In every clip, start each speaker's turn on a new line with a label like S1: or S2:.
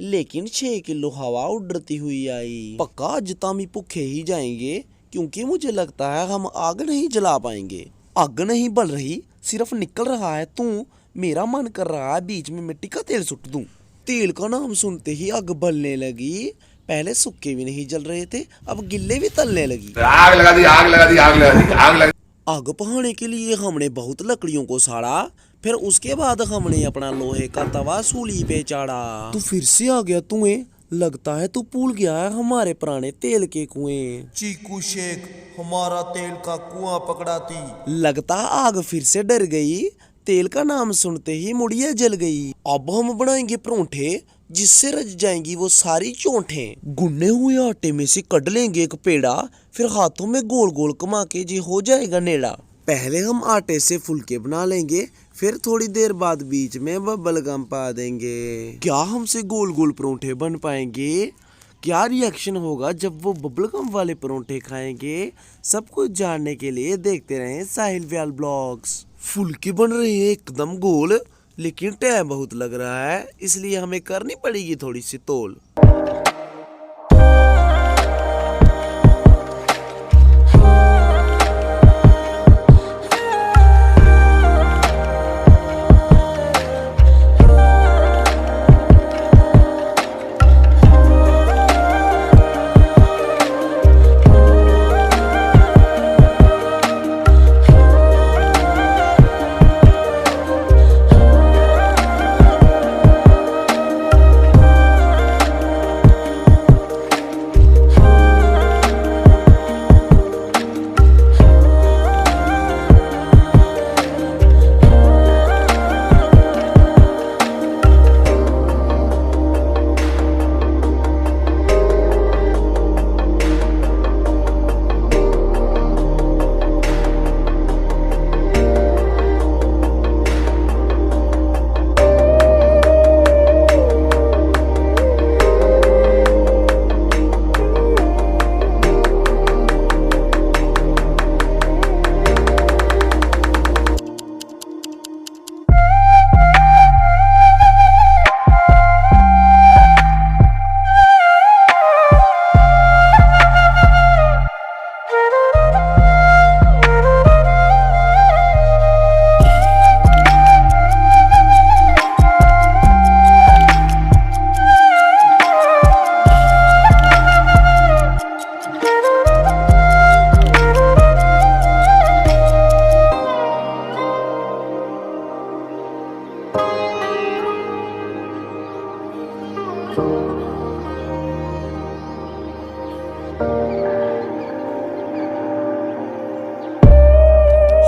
S1: लेकिन 6 किलो हवा उड़ती हुई आई। पक्का आज तामी भूखे ही जाएंगे, क्योंकि मुझे लगता है हम आग नहीं जला पाएंगे। आग नहीं बल रही, सिर्फ निकल रहा है धुआं। मेरा मन कर रहा है बीच में मिट्टी का तेल सुट दूं। तेल का नाम सुनते ही आग बलने लगी। पहले सूखे भी नहीं जल रहे थे, अब गिल्ले भी तलने लगी।
S2: आग लगा दी, आग लगा दी, आग लगा दी, आग लगा।
S1: आग पहाने के लिए हमने बहुत लकड़ियों को साड़ा, फिर उसके बाद हमने अपना लोहे का तवा सूली पे चाड़ा। तू फिर से आ गया धुएं, लगता है तू भूल गया है हमारे पुराने तेल के कुएं।
S3: चीकू शेख हमारा तेल का कुआं पकड़ाती।
S1: लगता आग फिर से डर गई, तेल का नाम सुनते ही मुड़िया जल गई। अब हम बनाएंगे परोंठे, जिससे रच जाएंगी वो सारी चोंठें। गुन्ने हुए आटे में से कट लेंगे एक पेड़ा, फिर हाथों में गोल गोल कमा के जी हो जाएगा नेड़ा। पहले हम आटे से फुलके बना लेंगे, फिर थोड़ी देर बाद बीच में बबल गम पा देंगे। क्या हमसे गोल गोल परोंठे बन पाएंगे? क्या रिएक्शन होगा जब वो बबल गम वाले परोंठे खाएंगे? सब कुछ जानने के लिए देखते रहें साहिल व्याल ब्लॉग्स। फुलके बन रहे हैं एकदम गोल, लेकिन टाइम बहुत लग रहा है, इसलिए हमें करनी पड़ेगी थोड़ी सी तोल।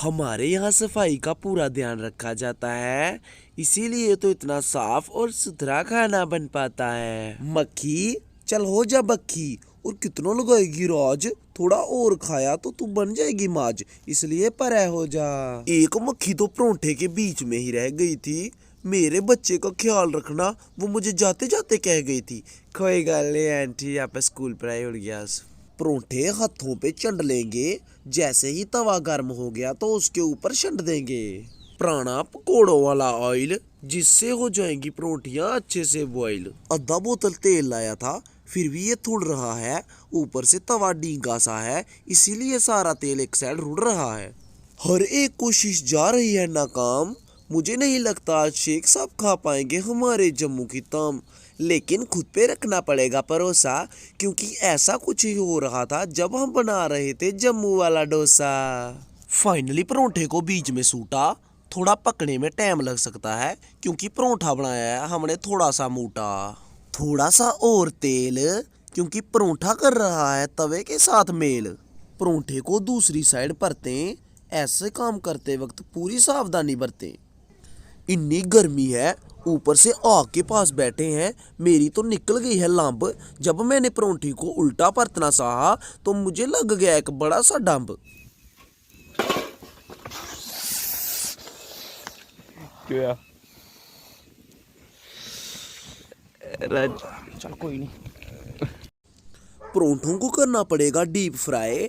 S1: हमारे यहाँ सफाई का पूरा ध्यान रखा जाता है, इसीलिए तो इतना साफ और सुथरा खाना बन पाता है। मक्खी चल हो जा बक्खी, और कितना लगाएगी राज, थोड़ा और खाया तो तू बन जाएगी माज, इसलिए परे हो जा। एक मक्खी तो परोंठे के बीच में ही रह गई थी। मेरे बच्चे का ख्याल रखना, वो मुझे जाते जाते कह गई थी। कोई गल नहीं आंटी, आप स्कूल पढ़ाई उड़ गया। परोंठे हाथों पे चंड लेंगे, जैसे ही तवा गर्म हो गया तो उसके ऊपर छंड देंगे पुराना पकौड़ों वाला ऑयल, जिससे हो जाएंगी परोंठियां अच्छे से बॉईल। आधा बोतल तेल लाया था, फिर भी ये थुड़ रहा है। ऊपर से तवा डींगा सा है, इसीलिए सारा तेल एक साइड रुड़ रहा है। हर एक कोशिश जा रही है नाकाम। मुझे नहीं लगता आज शेख साहब खा पाएंगे हमारे जम्मू की ताम, लेकिन खुद पे रखना पड़ेगा भरोसा, क्योंकि ऐसा कुछ ही हो रहा था जब हम बना रहे थे जम्मू वाला डोसा। फाइनली परोंठे को बीच में सूटा। थोड़ा पकने में टाइम लग सकता है, क्योंकि परोंठा बनाया है हमने थोड़ा सा मोटा। थोड़ा सा और तेल, क्योंकि परोंठा कर रहा है तवे के साथ मेल। परोंठे को दूसरी साइड परतें, ऐसे काम करते वक्त पूरी सावधानी बरतें। इतनी गर्मी है, ऊपर से आग के पास बैठे हैं, मेरी तो निकल गई है लंब। जब मैंने परोंठी को उल्टा परतना चाहा तो मुझे लग गया एक बड़ा सा डंब।
S4: क्या चल कोई नहीं।
S1: परोंठों को करना पड़ेगा डीप फ्राई,